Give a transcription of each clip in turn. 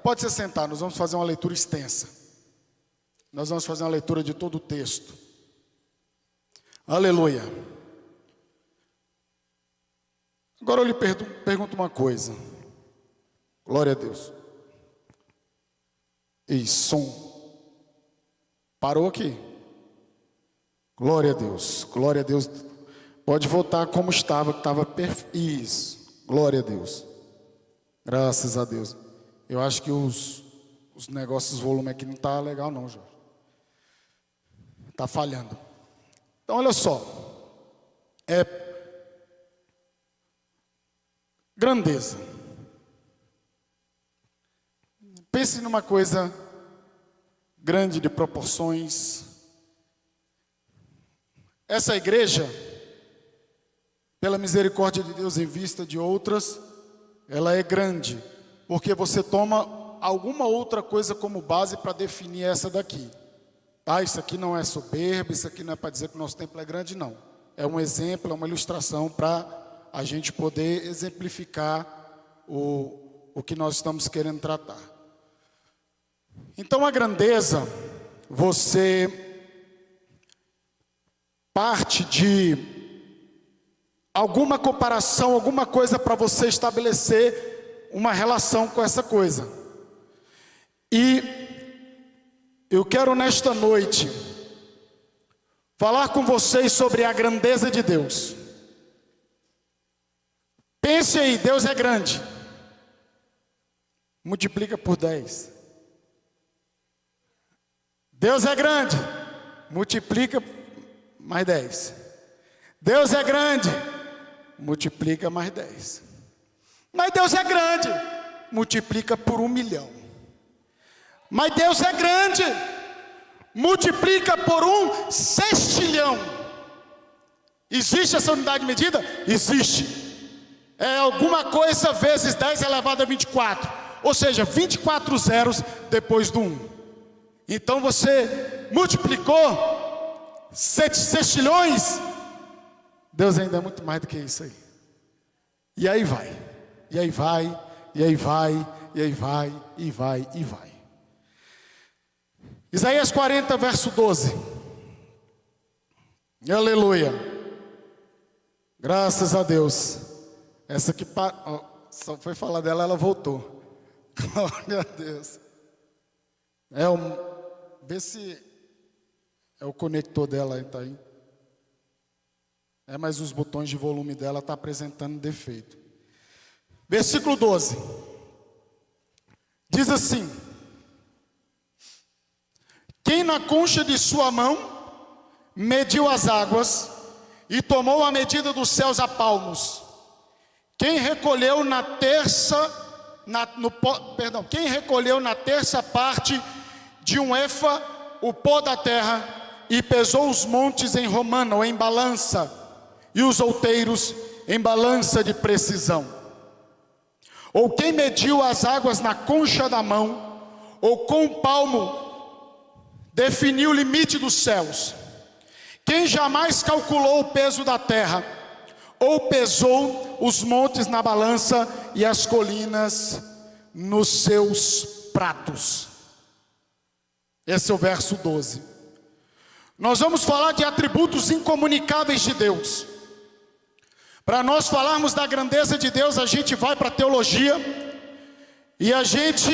Pode se sentar, nós vamos fazer uma leitura extensa. Nós vamos fazer uma leitura de todo o texto. Aleluia. Agora eu lhe pergunto uma coisa. Glória a Deus. E som. Parou aqui. Glória a Deus. Glória a Deus. Pode voltar como estava, que estava perfeito. Isso. Glória a Deus. Graças a Deus. Eu acho que os negócios, os volumes aqui não está legal não, Jorge. Está falhando. Então, olha só. Grandeza. Pense numa coisa grande de proporções. Essa igreja, pela misericórdia de Deus em vista de outras, ela é grande, porque você toma alguma outra coisa como base para definir essa daqui. Tá? Isso aqui não é soberba, isso aqui não é para dizer que o nosso templo é grande, não. É um exemplo, é uma ilustração para a gente poder exemplificar o que nós estamos querendo tratar. Então a grandeza, você parte de alguma comparação, alguma coisa para você estabelecer uma relação com essa coisa. E eu quero nesta noite falar com vocês sobre a grandeza de Deus. Pense aí, Deus é grande. Multiplica por 10. Deus é grande. Multiplica mais 10. Deus é grande. Multiplica mais 10. Mas Deus é grande. Multiplica por 1.000.000. Mas Deus é grande. Multiplica por 1/6 Existe essa unidade de medida? Existe. É alguma coisa vezes 10 elevado a 24. Ou seja, 24 zeros depois do 1. Então você multiplicou 6 Deus ainda é muito mais do que isso aí. E aí vai. E aí vai. E aí vai. E aí vai. E vai. E vai. Isaías 40, verso 12. Aleluia. Graças a Deus. Essa que só foi falar dela, ela voltou. Glória a Deus. Vê se é o conector dela aí, tá aí. Mas os botões de volume dela tá apresentando defeito. Versículo 12. Diz assim: quem na concha de sua mão mediu as águas e tomou a medida dos céus a palmos. Quem recolheu na terça parte de um efa o pó da terra e pesou os montes em romana ou em balança e os outeiros em balança de precisão. Ou quem mediu as águas na concha da mão ou com o palmo definiu o limite dos céus. Quem jamais calculou o peso da terra ou pesou os montes na balança e as colinas nos seus pratos. Esse é o verso 12. Nós vamos falar de atributos incomunicáveis de Deus. Para nós falarmos da grandeza de Deus, a gente vai para a teologia. E a gente,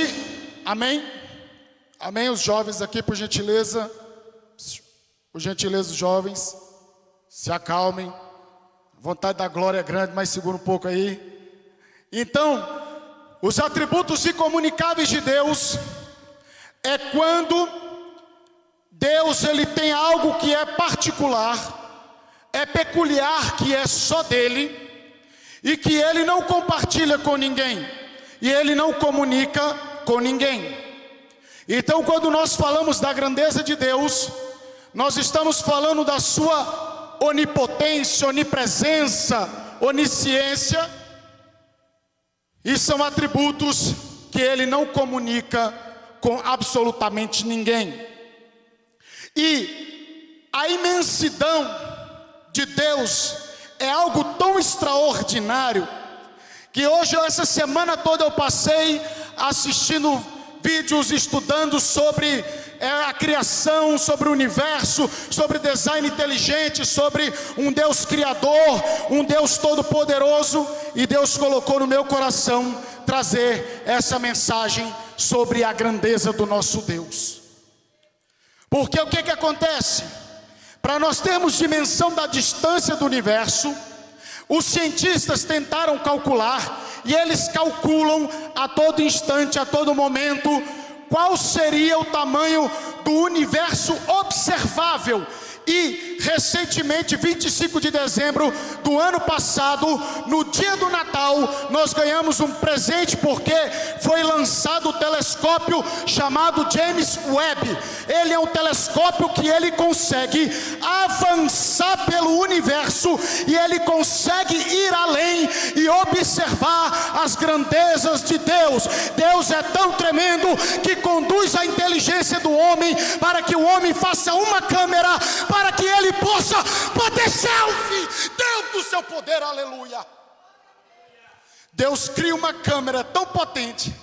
amém? Amém, os jovens aqui, por gentileza. Por gentileza, os jovens, se acalmem. A vontade da glória é grande, mas segura um pouco aí. Então, os atributos incomunicáveis de Deus é quando Deus ele tem algo que é particular, é peculiar, que é só dele, e que ele não compartilha com ninguém, e ele não comunica com ninguém. Então, quando nós falamos da grandeza de Deus, nós estamos falando da sua onipotência, onipresença, onisciência, e são atributos que ele não comunica com absolutamente ninguém. E a imensidão de Deus é algo tão extraordinário que hoje, essa semana toda, eu passei assistindo vídeos, estudando sobre a criação, sobre o universo, sobre design inteligente, sobre um Deus criador, um Deus todo-poderoso, e Deus colocou no meu coração trazer essa mensagem sobre a grandeza do nosso Deus. Porque o que acontece? Para nós termos dimensão da distância do universo, os cientistas tentaram calcular, e eles calculam a todo instante, a todo momento, qual seria o tamanho do universo observável. E recentemente, 25 de dezembro do ano passado, no dia do Natal, nós ganhamos um presente, porque foi lançado o telescópio chamado James Webb. Ele é um telescópio que ele consegue avançar pelo universo, e ele consegue ir além e observar as grandezas de Deus. Deus é tão tremendo que conduz a inteligência do homem para que o homem faça uma câmera para que ele possa bater selfie dentro do seu poder, aleluia. Deus cria uma câmera tão potente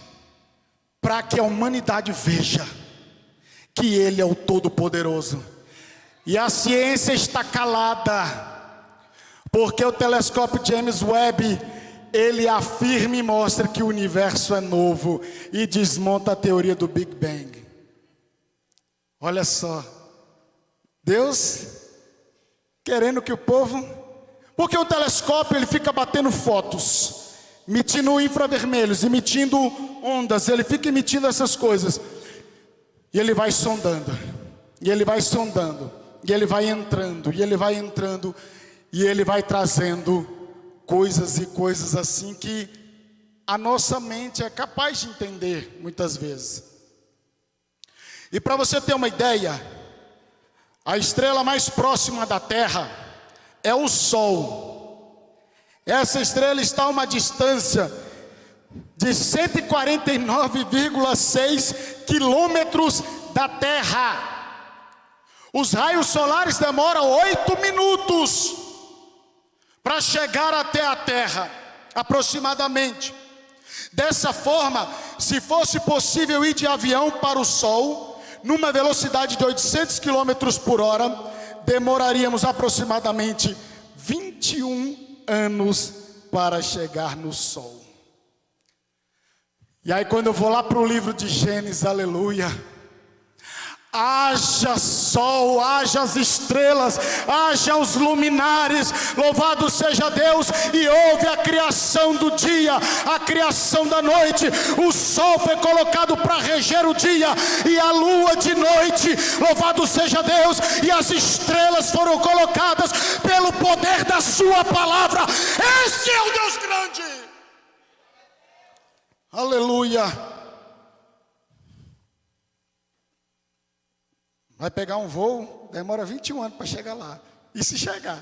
para que a humanidade veja que Ele é o Todo-Poderoso. E a ciência está calada, porque o telescópio James Webb, ele afirma e mostra que o universo é novo, e desmonta a teoria do Big Bang. Olha só, Deus querendo que o povo, porque o telescópio ele fica batendo fotos, emitindo infravermelhos, emitindo ondas, ele fica emitindo essas coisas, e ele vai sondando, e ele vai sondando, e ele vai entrando, e ele vai entrando, e ele vai trazendo coisas e coisas assim que a nossa mente é capaz de entender muitas vezes. E para você ter uma ideia, a estrela mais próxima da Terra é o Sol. Essa estrela está a uma distância de 149,6 quilômetros da Terra. Os raios solares demoram 8 minutos para chegar até a Terra, aproximadamente. Dessa forma, se fosse possível ir de avião para o Sol, numa velocidade de 800 km por hora, demoraríamos aproximadamente 21 anos para chegar no Sol. E aí quando eu vou lá para o livro de Gênesis, aleluia, haja sol, haja as estrelas, haja os luminares, louvado seja Deus, e houve a criação do dia, a criação da noite. O sol foi colocado para reger o dia, e a lua de noite, louvado seja Deus, e as estrelas foram colocadas pelo poder da sua palavra. Esse é o Deus grande, aleluia. Vai pegar um voo, demora 21 anos para chegar lá. E se chegar?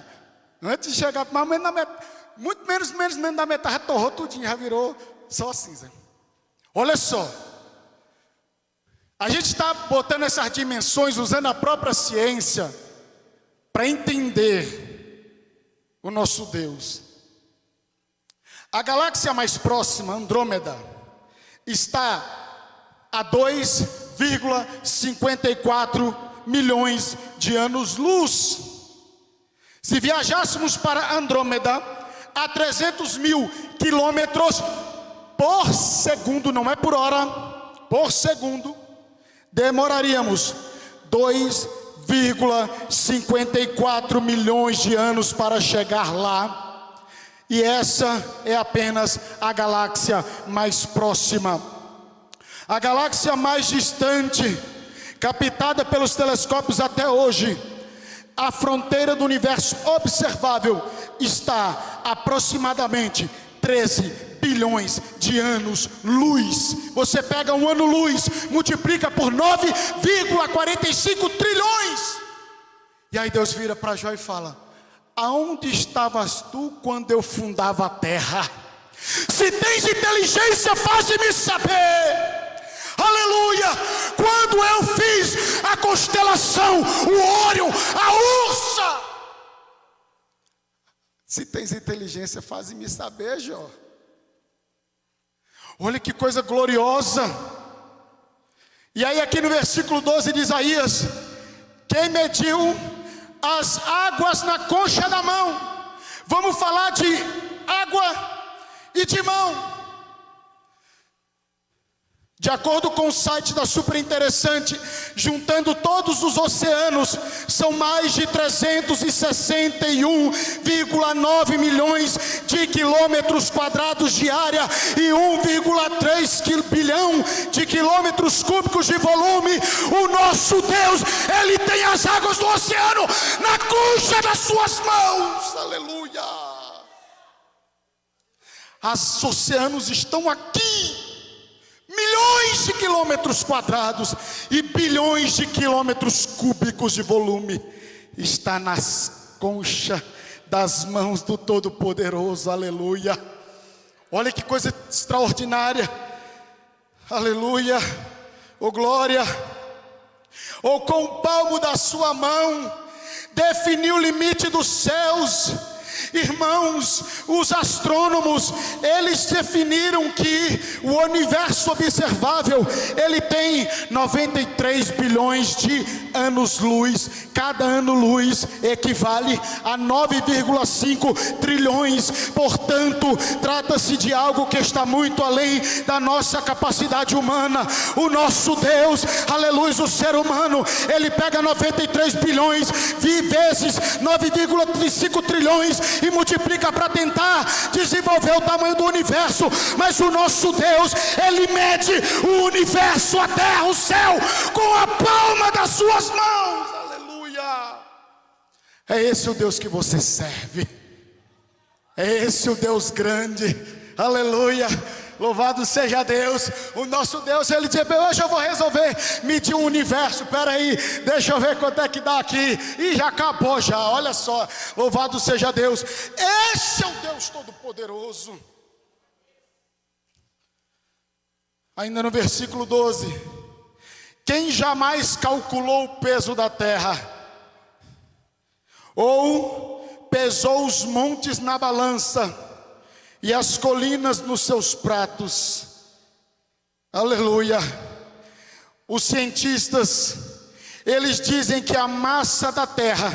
Antes de chegar, mais ou menos muito menos da metade, já torrou tudinho, já virou só cinza. Olha só. A gente está botando essas dimensões, usando a própria ciência, para entender o nosso Deus. A galáxia mais próxima, Andrômeda, está a 2,54 milhões de anos-luz. Se viajássemos para Andrômeda a 300 mil quilômetros por segundo, não é por hora, por segundo, demoraríamos 2,54 milhões de anos para chegar lá. E essa é apenas a galáxia mais próxima. A galáxia mais distante, captada pelos telescópios até hoje, a fronteira do universo observável está aproximadamente 13 bilhões de anos-luz. Você pega um ano-luz, multiplica por 9,45 trilhões. E aí Deus vira para Jó e fala: aonde estavas tu quando eu fundava a terra? Se tens inteligência, faze-me saber. Aleluia! Quando eu fiz a constelação, o Órion, a Ursa. Se tens inteligência, faze-me saber, Jó. Olha que coisa gloriosa. E aí aqui no versículo 12 de Isaías: quem mediu as águas na concha da mão. Vamos falar de água e de mão. De acordo com o site da Super Interessante, juntando todos os oceanos, são mais de 361,9 milhões de quilômetros quadrados de área e 1,3 bilhão de quilômetros cúbicos de volume. O nosso Deus, Ele tem as águas do oceano na concha das suas mãos. Aleluia! Os oceanos estão aqui. Milhões de quilômetros quadrados e bilhões de quilômetros cúbicos de volume está nas conchas das mãos do Todo-Poderoso. Aleluia! Olha que coisa extraordinária. Aleluia! Oh glória! Ou com o palmo da sua mão definiu o limite dos céus. Irmãos, os astrônomos, eles definiram que o universo observável, ele tem 93 bilhões de anos-luz. Cada ano-luz equivale a 9,5 trilhões. Portanto, trata-se de algo que está muito além da nossa capacidade humana. O nosso Deus, aleluia, o ser humano, ele pega 93 bilhões vezes 9,5 trilhões e multiplica para tentar desenvolver o tamanho do universo. Mas o nosso Deus, Ele mede o universo, a terra, o céu, com a palma das suas mãos. Aleluia! É esse o Deus que você serve. É esse o Deus grande. Aleluia! Louvado seja Deus. O nosso Deus, Ele diz: hoje eu vou resolver medir o universo. Espera aí, deixa eu ver quanto é que dá aqui. E já acabou já, olha só. Louvado seja Deus. Esse é o Deus Todo-Poderoso. Ainda no versículo 12: quem jamais calculou o peso da terra, ou pesou os montes na balança, e as colinas nos seus pratos. Aleluia. Os cientistas, eles dizem que a massa da terra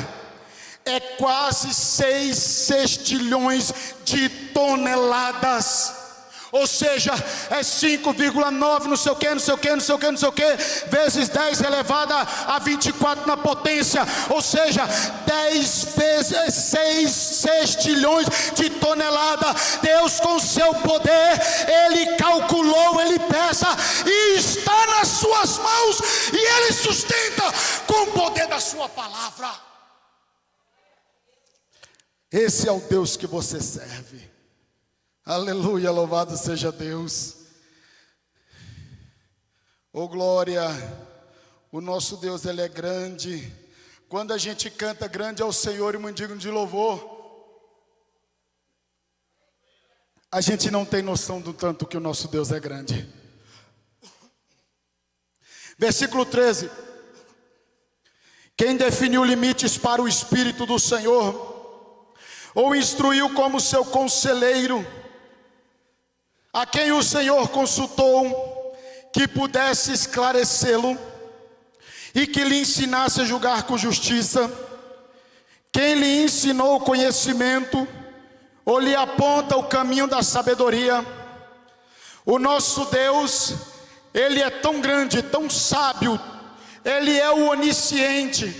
é quase 6 sextilhões de toneladas. Ou seja, é 5,9 não sei o que, não sei o que, não sei o que, não sei o que, vezes 10 elevada a 24 na potência. Ou seja, 10 vezes 6 sextilhões de tonelada. Deus, com seu poder, Ele calculou, Ele pesa e está nas suas mãos, e Ele sustenta com o poder da sua palavra. Esse é o Deus que você serve. Aleluia, louvado seja Deus. Oh glória, o nosso Deus, Ele é grande. Quando a gente canta grande ao Senhor e um digno de louvor, a gente não tem noção do tanto que o nosso Deus é grande. Versículo 13: quem definiu limites para o Espírito do Senhor, ou instruiu como seu conselheiro, a quem o Senhor consultou, que pudesse esclarecê-lo, e que lhe ensinasse a julgar com justiça? Quem lhe ensinou o conhecimento, ou lhe aponta o caminho da sabedoria? O nosso Deus, Ele é tão grande, tão sábio, Ele é o onisciente.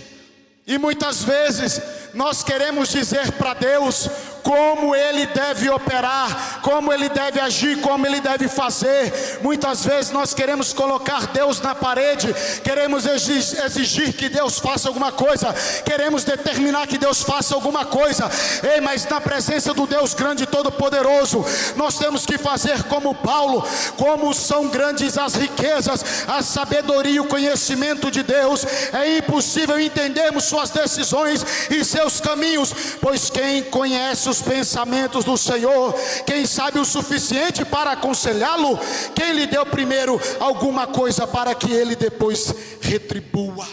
E muitas vezes nós queremos dizer para Deus como Ele deve operar, como Ele deve agir, como Ele deve fazer. Muitas vezes nós queremos colocar Deus na parede, queremos exigir que Deus faça alguma coisa, queremos determinar que Deus faça alguma coisa. Ei, mas na presença do Deus grande e todo-poderoso, nós temos que fazer como Paulo: como são grandes as riquezas, a sabedoria e o conhecimento de Deus, é impossível entendermos suas decisões e seus caminhos, pois quem conhece os pensamentos do Senhor, quem sabe o suficiente para aconselhá-lo? Quem lhe deu primeiro alguma coisa para que ele depois retribua?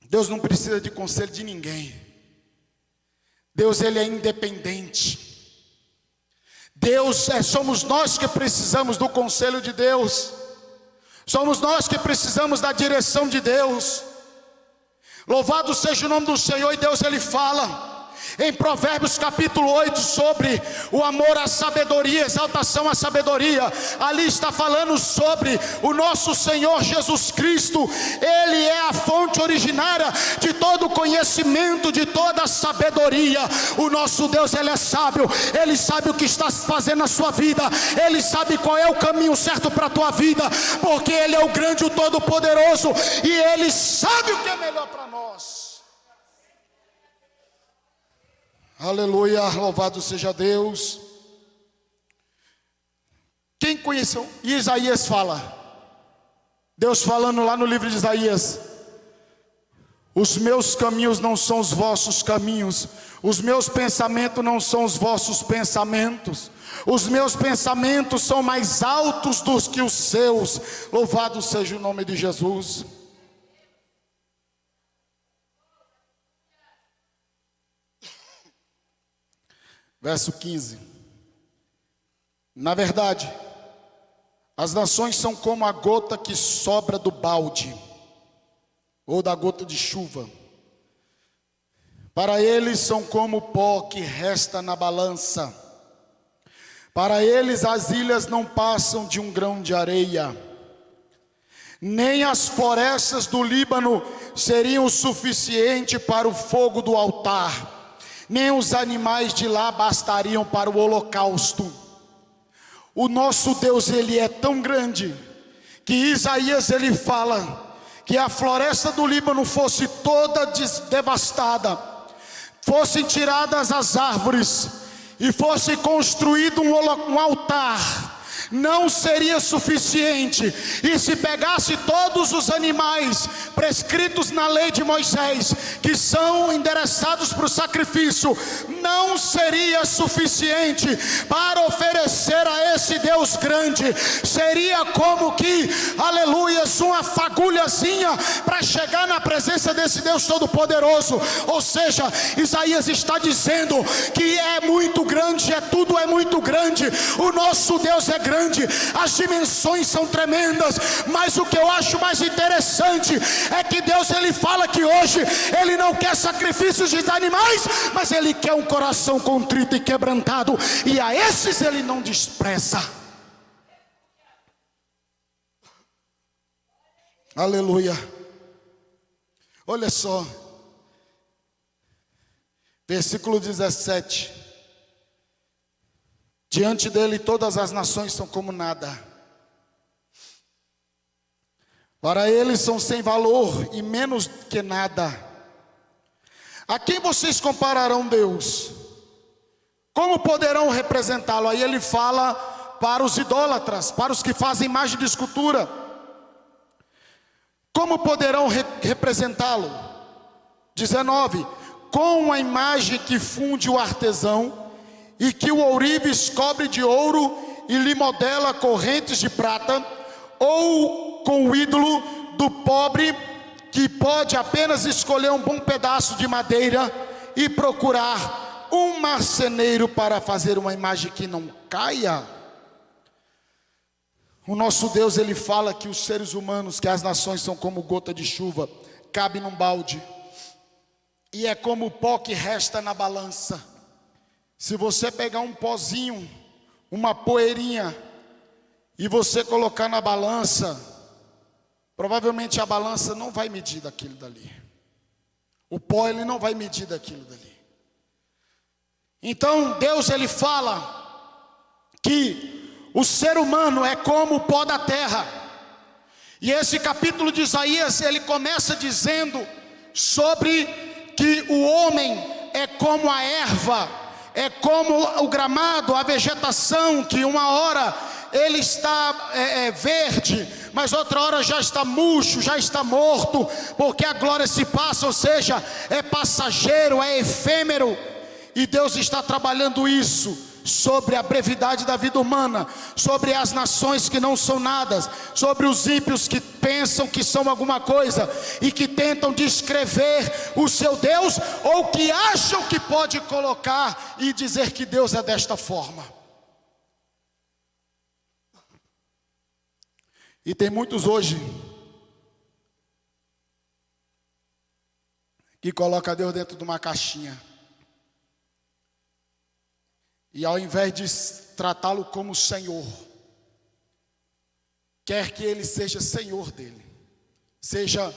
Deus não precisa de conselho de ninguém. Deus, Ele é independente. Somos nós que precisamos do conselho de Deus, somos nós que precisamos da direção de Deus. Louvado seja o nome do Senhor. E Deus ele fala em Provérbios capítulo 8 sobre o amor à sabedoria, exaltação à sabedoria. Ali está falando sobre o nosso Senhor Jesus Cristo. Ele é a fonte originária de todo conhecimento, de toda sabedoria. O nosso Deus ele é sábio, ele sabe o que está fazendo na sua vida, ele sabe qual é o caminho certo para a tua vida, porque ele é o grande, o todo-poderoso, e ele sabe o que é melhor para nós. Aleluia, louvado seja Deus. Quem conheceu? E Isaías fala, Deus falando lá no livro de Isaías: os meus caminhos não são os vossos caminhos, os meus pensamentos não são os vossos pensamentos, os meus pensamentos são mais altos do que os seus. Louvado seja o nome de Jesus. Verso 15. Na verdade, as nações são como a gota que sobra do balde, ou da gota de chuva. Para eles são como o pó que resta na balança. Para eles as ilhas não passam de um grão de areia. Nem as florestas do Líbano seriam o suficiente para o fogo do altar, nem os animais de lá bastariam para o holocausto. O nosso Deus ele é tão grande que Isaías ele fala que a floresta do Líbano fosse toda devastada, fossem tiradas as árvores e fosse construído um altar, não seria suficiente. E se pegasse todos os animais prescritos na lei de Moisés, que são endereçados para o sacrifício, não seria suficiente para oferecer a esse Deus grande. Seria como que, aleluias, uma fagulhazinha para chegar na presença desse Deus todo-poderoso. Ou seja, Isaías está dizendo que é muito grande, tudo é muito grande. O nosso Deus é grande, as dimensões são tremendas, mas o que eu acho mais interessante é que Deus ele fala que hoje ele não quer sacrifícios de animais, mas ele quer um coração contrito e quebrantado, e a esses ele não despreza. Aleluia. Olha só, versículo 17: diante dele todas as nações são como nada, para ele são sem valor e menos que nada. A quem vocês compararão Deus? Como poderão representá-lo? Aí ele fala para os idólatras, para os que fazem imagem de escultura. Como poderão representá-lo? 19: com a imagem que funde o artesão, e que o ourives cobre de ouro e lhe modela correntes de prata, ou com o ídolo do pobre, que pode apenas escolher um bom pedaço de madeira e procurar um marceneiro para fazer uma imagem que não caia. O nosso Deus ele fala que os seres humanos, que as nações são como gota de chuva, cabe num balde, e é como o pó que resta na balança. Se você pegar um pozinho, uma poeirinha, e você colocar na balança, provavelmente a balança não vai medir daquilo dali. O pó ele não vai medir daquilo dali. Então Deus ele fala que o ser humano é como o pó da terra. E esse capítulo de Isaías ele começa dizendo sobre que o homem é como a erva, é como o gramado, a vegetação, que uma hora ele está verde, mas outra hora já está murcho, já está morto, porque a glória se passa, ou seja, é passageiro, é efêmero. E Deus está trabalhando isso sobre a brevidade da vida humana, sobre as nações que não são nada, sobre os ímpios que pensam que são alguma coisa e que tentam descrever o seu Deus, ou que acham que pode colocar e dizer que Deus é desta forma. E tem muitos hoje que colocam Deus dentro de uma caixinha. E ao invés de tratá-lo como Senhor, quer que Ele seja Senhor dele. Seja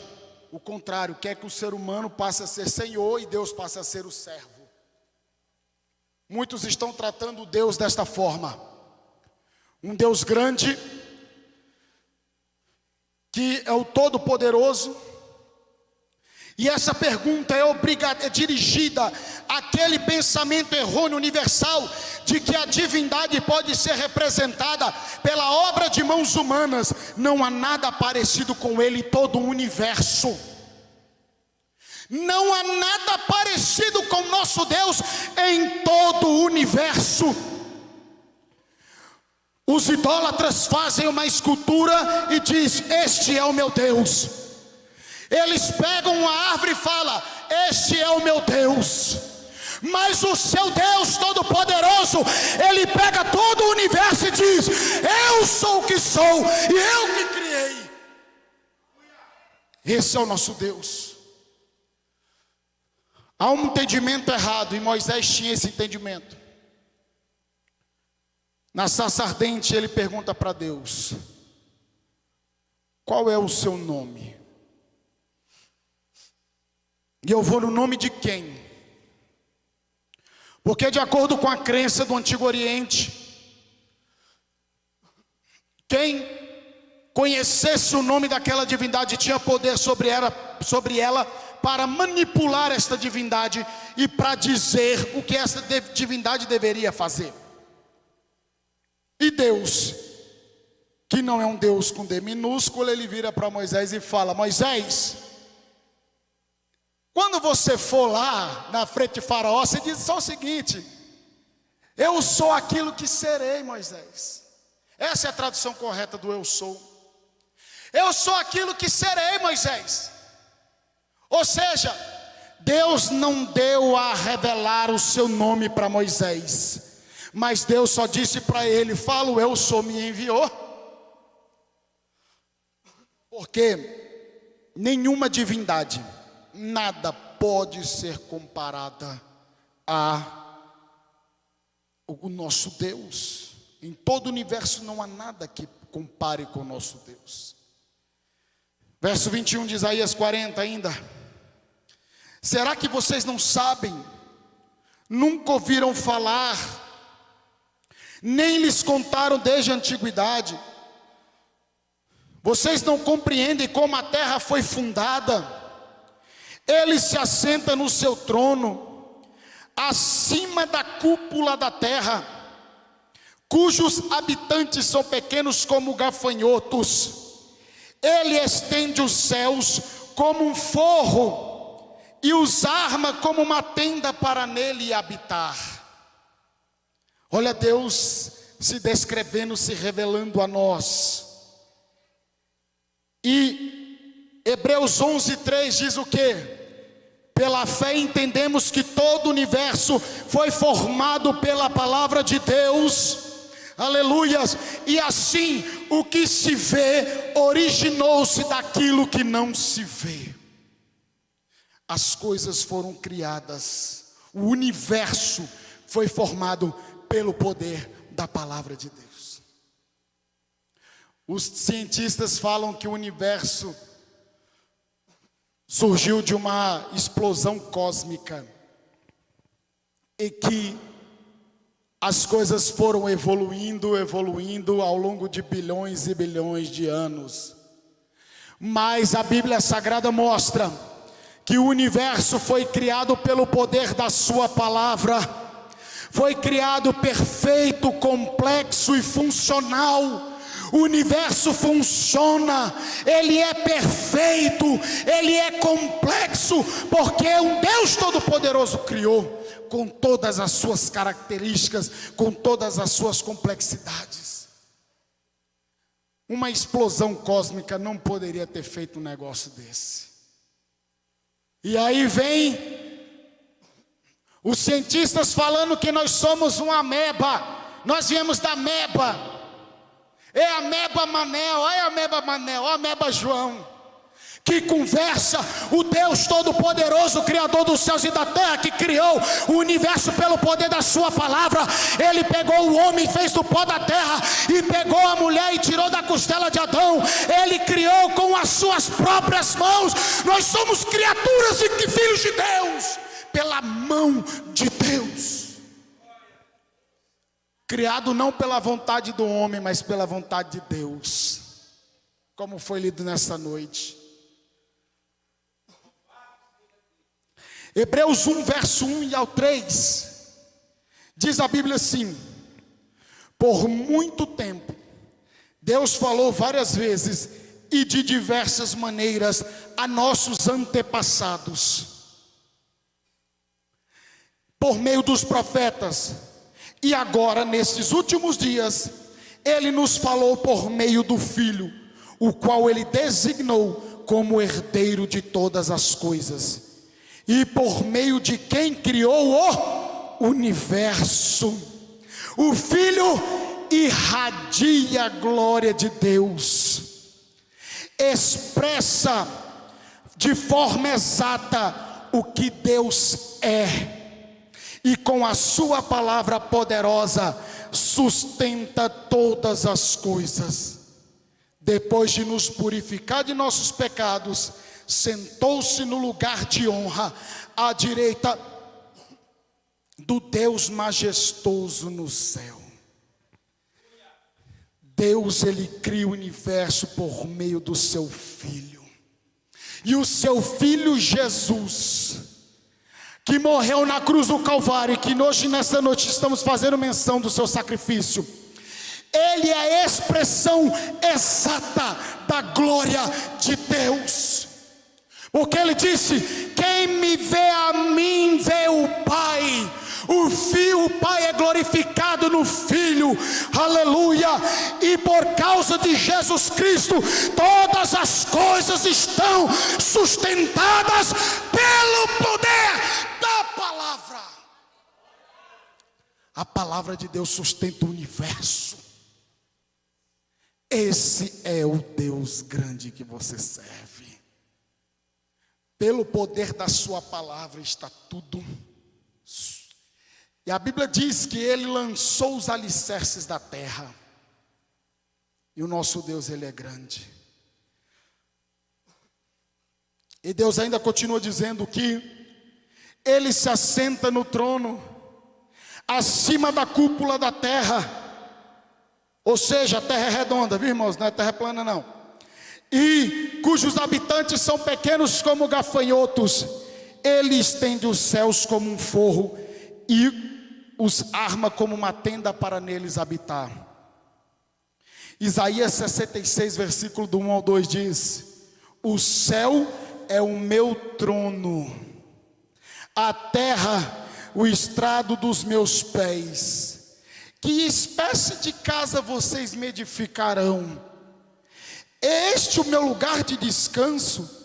o contrário, quer que o ser humano passe a ser Senhor e Deus passe a ser o servo. Muitos estão tratando Deus desta forma. Um Deus grande, que é o Todo-Poderoso. E essa pergunta é dirigida àquele pensamento errôneo universal de que a divindade pode ser representada pela obra de mãos humanas. Não há nada parecido com Ele em todo o universo. Não há nada parecido com nosso Deus em todo o universo. Os idólatras fazem uma escultura e diz: este é o meu Deus. Eles pegam uma árvore e falam: este é o meu Deus. Mas o seu Deus Todo-Poderoso, Ele pega todo o universo e diz: eu sou o que sou e eu que criei. Esse é o nosso Deus. Há um entendimento errado, e Moisés tinha esse entendimento. Na sarça ardente ele pergunta para Deus: qual é o seu nome? E eu vou no nome de quem? Porque de acordo com a crença do Antigo Oriente, quem conhecesse o nome daquela divindade tinha poder sobre ela para manipular esta divindade e para dizer o que essa divindade deveria fazer. E Deus, que não é um Deus com D minúsculo, ele vira para Moisés e fala: Moisés, quando você for lá na frente de Faraó, você diz só o seguinte: eu sou aquilo que serei, Moisés. Essa é a tradução correta do eu sou. Eu sou aquilo que serei, Moisés. Ou seja, Deus não deu a revelar o seu nome para Moisés, mas Deus só disse para ele: fala o eu sou me enviou. Porque nenhuma divindade, nada pode ser comparada ao nosso Deus. Em todo o universo não há nada que compare com o nosso Deus. Verso 21 de Isaías 40 ainda: será que vocês não sabem, nunca ouviram falar, nem lhes contaram desde a antiguidade? Vocês não compreendem como a terra foi fundada? Ele se assenta no seu trono, acima da cúpula da terra, cujos habitantes são pequenos como gafanhotos. Ele estende os céus como um forro e os arma como uma tenda para nele habitar. Olha Deus se descrevendo, se revelando a nós. E Hebreus 11:3 diz o quê? Pela fé entendemos que todo o universo foi formado pela palavra de Deus. Aleluias. E assim o que se vê originou-se daquilo que não se vê. As coisas foram criadas, o universo foi formado pelo poder da palavra de Deus. Os cientistas falam que o universo surgiu de uma explosão cósmica e que as coisas foram evoluindo ao longo de bilhões e bilhões de anos. Mas a Bíblia Sagrada mostra que o universo foi criado pelo poder da sua palavra. Foi criado perfeito, complexo e funcional. O universo funciona, ele é perfeito, ele é complexo, porque um Deus Todo-Poderoso criou, com todas as suas características, com todas as suas complexidades. Uma explosão cósmica não poderia ter feito um negócio desse. E aí vem os cientistas falando que nós somos uma ameba, nós viemos da ameba. É Ameba Manel, é Ameba Manel, Ameba João, que conversa o Deus Todo-Poderoso, Criador dos céus e da terra, que criou o universo pelo poder da sua palavra. Ele pegou o homem, fez do pó da terra, e pegou a mulher e tirou da costela de Adão. Ele criou com as suas próprias mãos. Nós somos criaturas e filhos de Deus, pela mão de Deus. Criado não pela vontade do homem, mas pela vontade de Deus, como foi lido nessa noite. Hebreus 1, verso 1 e ao 3, diz a Bíblia assim: por muito tempo, Deus falou várias vezes e de diversas maneiras a nossos antepassados, por meio dos profetas. E agora, nesses últimos dias, Ele nos falou por meio do Filho, o qual Ele designou como herdeiro de todas as coisas, e por meio de quem criou o universo. O Filho irradia a glória de Deus, expressa de forma exata o que Deus é, e com a sua palavra poderosa sustenta todas as coisas. Depois de nos purificar de nossos pecados, sentou-se no lugar de honra à direita do Deus majestoso no céu. Deus, Ele cria o universo por meio do seu Filho, e o seu Filho Jesus, que morreu na cruz do Calvário, e que hoje nessa noite estamos fazendo menção do seu sacrifício. Ele é a expressão exata da glória de Deus, porque Ele disse: quem me vê a mim, vê o Pai. O Filho, o Pai é glorificado no Filho, aleluia. E por causa de Jesus Cristo, todas as coisas estão sustentadas pelo poder da palavra. A palavra de Deus sustenta o universo. Esse é o Deus grande que você serve. Pelo poder da sua palavra está tudo. E a Bíblia diz que Ele lançou os alicerces da terra. E o nosso Deus, Ele é grande. E Deus ainda continua dizendo que Ele se assenta no trono, acima da cúpula da terra. Ou seja, a terra é redonda, viu, irmãos? Não é terra plana, não. E cujos habitantes são pequenos como gafanhotos. Ele estende os céus como um forro e os arma como uma tenda para neles habitar. Isaías 66, versículo do 1 ao 2 diz: o céu é o meu trono, a terra o estrado dos meus pés. Que espécie de casa vocês me edificarão? É este o meu lugar de descanso?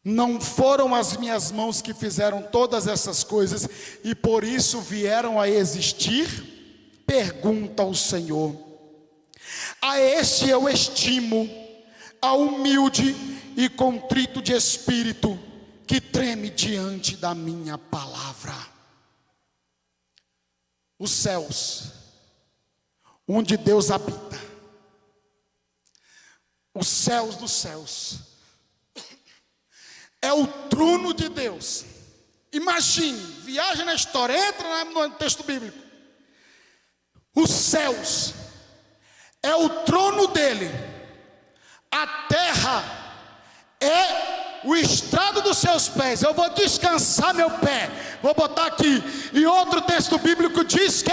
Não foram as minhas mãos que fizeram todas essas coisas, e por isso vieram a existir? Pergunta ao Senhor. A este eu estimo, a humilde e contrito de espírito, que treme diante da minha palavra. Os céus, onde Deus habita, os céus dos céus, é o trono de Deus. Imagine, viaja na história, entra no texto bíblico. Os céus é o trono dele, a terra é o estrado dos seus pés. Eu vou descansar meu pé, vou botar aqui. E outro texto bíblico diz que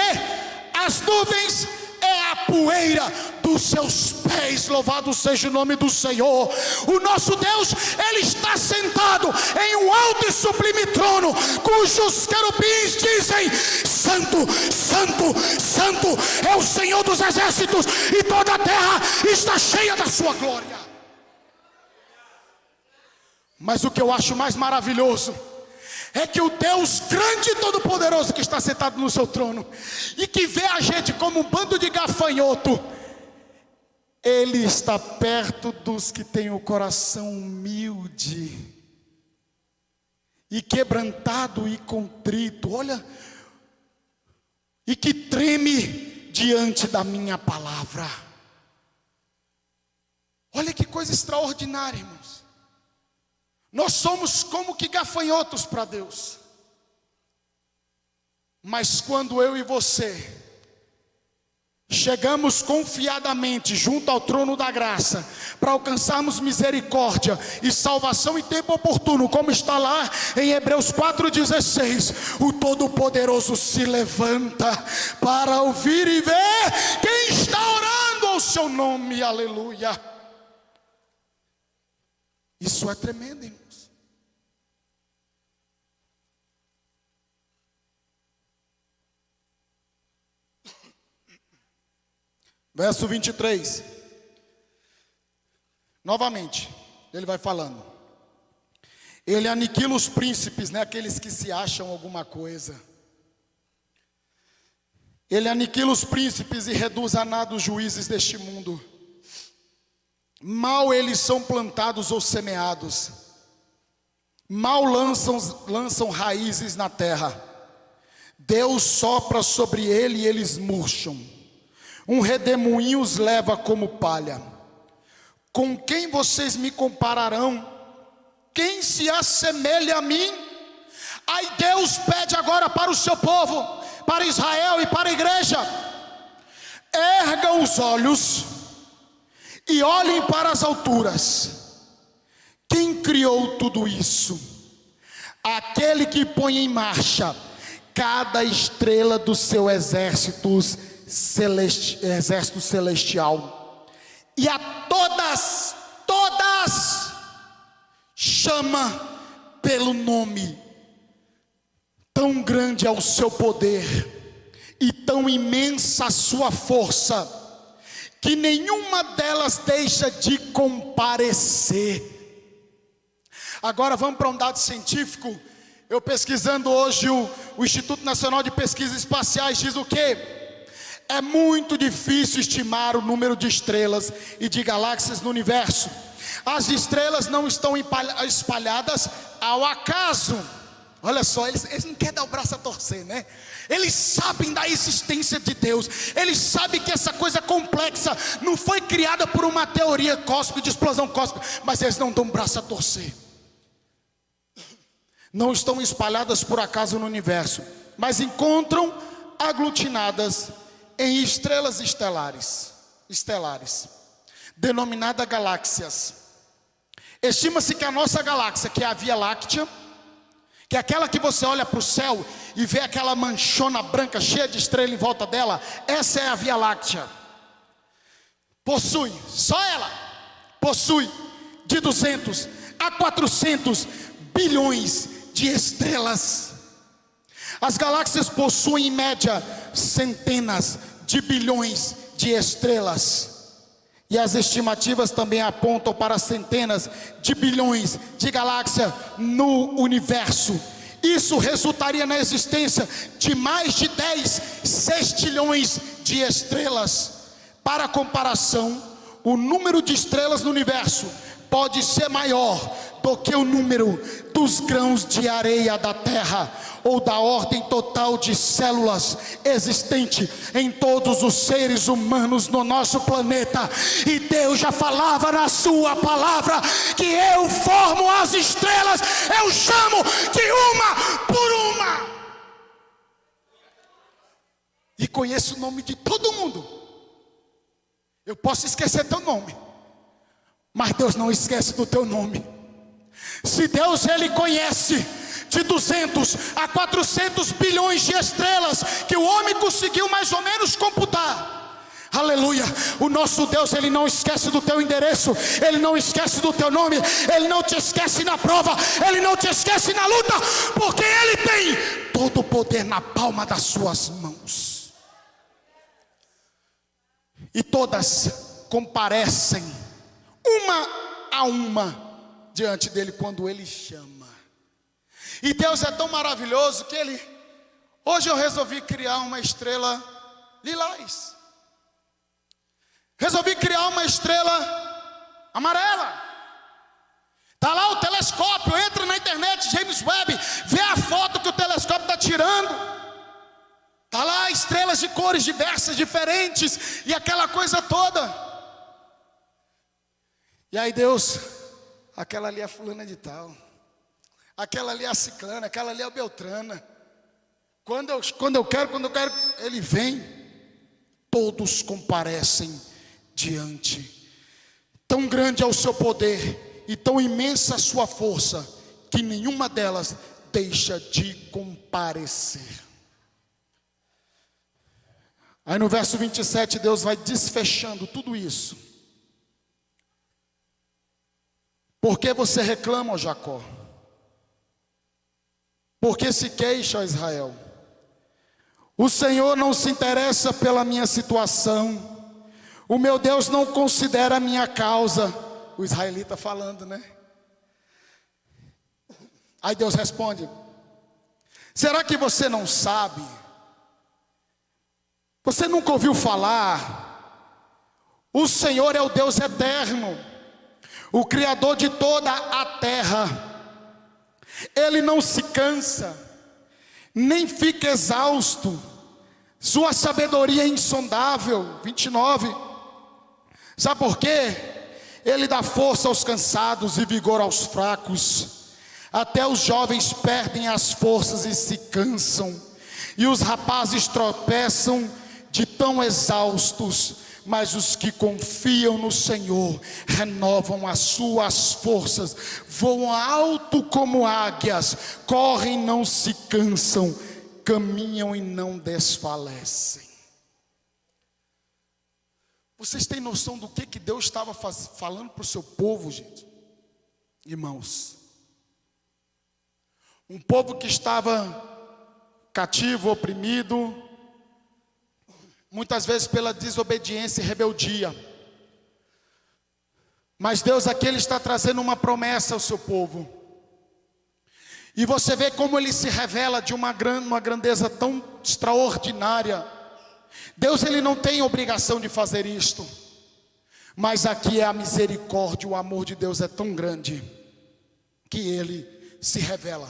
as nuvens é a poeira dos seus pés. Louvado seja o nome do Senhor. O nosso Deus, Ele está sentado em um alto e sublime trono, cujos querubins dizem: Santo, Santo, Santo é o Senhor dos exércitos, e toda a terra está cheia da sua glória. Mas o que eu acho mais maravilhoso é que o Deus grande e todo-poderoso, que está sentado no seu trono e que vê a gente como um bando de gafanhoto, Ele está perto dos que têm o coração humilde e quebrantado e contrito. Olha, e que treme diante da minha palavra. Olha que coisa extraordinária, irmãos. Nós somos como que gafanhotos para Deus. Mas quando eu e você chegamos confiadamente junto ao trono da graça, para alcançarmos misericórdia e salvação em tempo oportuno, como está lá em Hebreus 4,16, o Todo-Poderoso se levanta para ouvir e ver quem está orando ao seu nome, aleluia. Isso é tremendo, irmãos. Verso 23. Novamente, ele vai falando. Ele aniquila os príncipes, né, aqueles que se acham alguma coisa. Ele aniquila os príncipes e reduz a nada os juízes deste mundo. Mal eles são plantados ou semeados. Mal lançam raízes na terra. Deus sopra sobre ele e eles murcham. Um redemoinho os leva como palha. Com quem vocês me compararão? Quem se assemelha a mim? Aí Deus pede agora para o seu povo, para Israel e para a igreja: ergam os olhos e olhem para as alturas. Quem criou tudo isso? Aquele que põe em marcha cada estrela do seu exército celestial, e a todas chama pelo nome. Tão grande é o seu poder e tão imensa a sua força, que nenhuma delas deixa de comparecer. Agora vamos para um dado científico. Eu pesquisando hoje, o Instituto Nacional de Pesquisas Espaciais diz o quê? É muito difícil estimar o número de estrelas e de galáxias no universo. As estrelas não estão espalhadas ao acaso. Olha só, eles não querem dar o braço a torcer, né? Eles sabem da existência de Deus. Eles sabem que essa coisa complexa não foi criada por uma teoria cósmica, de explosão cósmica. Mas eles não dão o braço a torcer. Não estão espalhadas por acaso no universo, mas encontram aglutinadas em estrelas estelares, denominadas galáxias. Estima-se que a nossa galáxia, que é a Via Láctea, que é aquela que você olha para o céu e vê aquela manchona branca cheia de estrela em volta dela, essa é a Via Láctea. Possui, só ela, possui de 200 a 400 bilhões de estrelas. As galáxias possuem em média centenas de bilhões de estrelas. E as estimativas também apontam para centenas de bilhões de galáxias no universo. Isso resultaria na existência de mais de 10 sextilhões de estrelas. Para comparação, o número de estrelas no universo pode ser maior do que o número dos grãos de areia da terra, ou da ordem total de células existente em todos os seres humanos no nosso planeta. E Deus já falava na sua palavra que eu formo as estrelas, eu chamo de uma por uma, e conheço o nome de todo mundo. Eu posso esquecer teu nome, mas Deus não esquece do teu nome. Se Deus, Ele conhece de 200 a 400 bilhões de estrelas, que o homem conseguiu mais ou menos computar, aleluia, o nosso Deus, Ele não esquece do teu endereço, Ele não esquece do teu nome, Ele não te esquece na prova, Ele não te esquece na luta, porque Ele tem todo o poder na palma das suas mãos. E todas comparecem uma a uma diante dele quando ele chama. E Deus é tão maravilhoso que hoje eu resolvi criar uma estrela lilás. Resolvi criar uma estrela amarela. Está lá o telescópio, entra na internet, James Webb, vê a foto que o telescópio está tirando. Está lá estrelas de cores diversas, diferentes, e aquela coisa toda. E aí Deus, aquela ali é a fulana de tal, aquela ali é a ciclana, aquela ali é a beltrana. Quando eu quero, ele vem, todos comparecem diante. Tão grande é o seu poder e tão imensa a sua força, que nenhuma delas deixa de comparecer. Aí no verso 27, Deus vai desfechando tudo isso. Por que você reclama, ó Jacó? Por que se queixa, ó Israel? O Senhor não se interessa pela minha situação. O meu Deus não considera a minha causa. O israelita falando, né? Aí Deus responde: será que você não sabe? Você nunca ouviu falar? O Senhor é o Deus eterno, o Criador de toda a terra. Ele não se cansa, nem fica exausto. Sua sabedoria é insondável. 29. Sabe por quê? Ele dá força aos cansados e vigor aos fracos. Até os jovens perdem as forças e se cansam, e os rapazes tropeçam de tão exaustos. Mas os que confiam no Senhor renovam as suas forças, voam alto como águias, correm e não se cansam, caminham e não desfalecem. Vocês têm noção do que Deus estava falando para o seu povo, gente? Irmãos, um povo que estava cativo, oprimido, muitas vezes pela desobediência e rebeldia. Mas Deus aqui ele está trazendo uma promessa ao seu povo. E você vê como ele se revela de uma grandeza tão extraordinária. Deus ele não tem obrigação de fazer isto. Mas aqui é a misericórdia, o amor de Deus é tão grande que ele se revela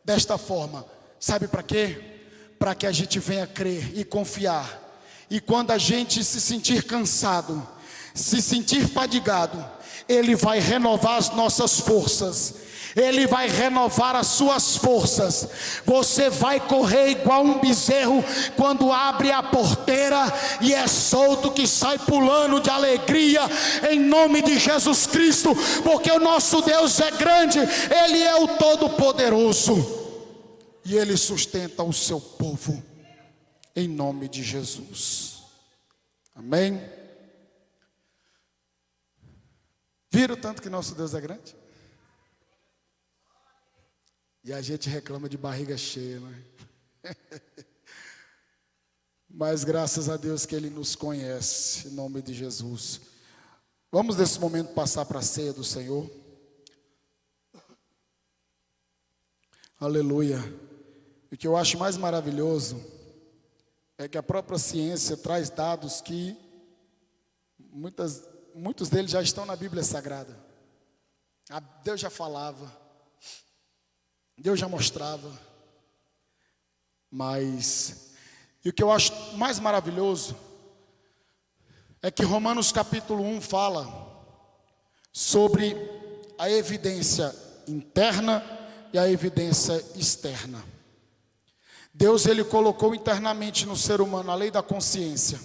desta forma. Sabe para quê? Para que a gente venha crer e confiar. E quando a gente se sentir cansado, se sentir fadigado, ele vai renovar as nossas forças. Ele vai renovar as suas forças. Você vai correr igual um bezerro quando abre a porteira e é solto, que sai pulando de alegria em nome de Jesus Cristo, porque o nosso Deus é grande, Ele é o Todo-Poderoso e Ele sustenta o seu povo em nome de Jesus. Amém? Viram tanto que nosso Deus é grande? E a gente reclama de barriga cheia, né? Mas graças a Deus que Ele nos conhece, em nome de Jesus. Vamos nesse momento passar para a ceia do Senhor. Aleluia. E o que eu acho mais maravilhoso é que a própria ciência traz dados que muitos deles já estão na Bíblia Sagrada. Deus já falava, Deus já mostrava. Mas, e o que eu acho mais maravilhoso é que Romanos capítulo 1 fala sobre a evidência interna e a evidência externa. Deus ele colocou internamente no ser humano a lei da consciência.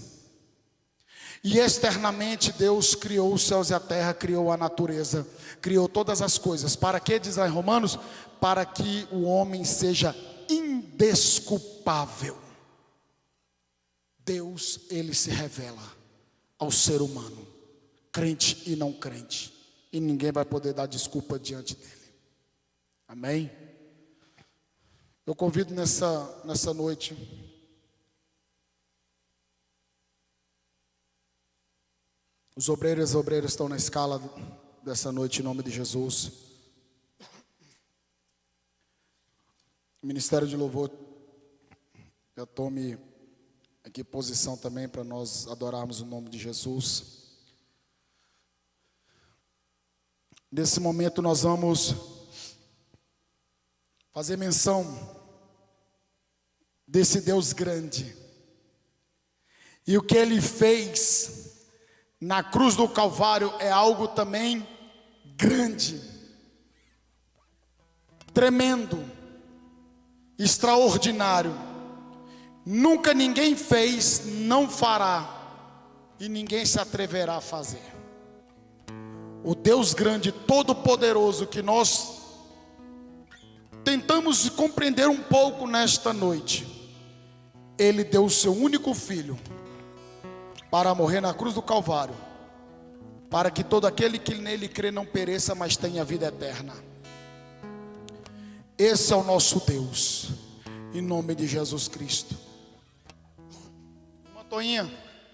E externamente Deus criou os céus e a terra, criou a natureza, criou todas as coisas. Para que, diz lá em Romanos? Para que o homem seja indesculpável. Deus, ele se revela ao ser humano, crente e não crente. E ninguém vai poder dar desculpa diante dele. Amém? Eu convido nessa noite os obreiros e as obreiras estão na escala dessa noite, em nome de Jesus. O Ministério de Louvor já tome Aqui posição também para nós adorarmos o nome de Jesus. Nesse momento nós vamos fazer menção desse Deus grande. E o que Ele fez na cruz do Calvário é algo também grande, tremendo, extraordinário. Nunca ninguém fez, não fará, e ninguém se atreverá a fazer. O Deus grande, todo-poderoso, que nós tentamos compreender um pouco nesta noite, Ele deu o seu único filho para morrer na cruz do Calvário, para que todo aquele que nele crê não pereça, mas tenha vida eterna. Esse é o nosso Deus, em nome de Jesus Cristo. Uma toinha.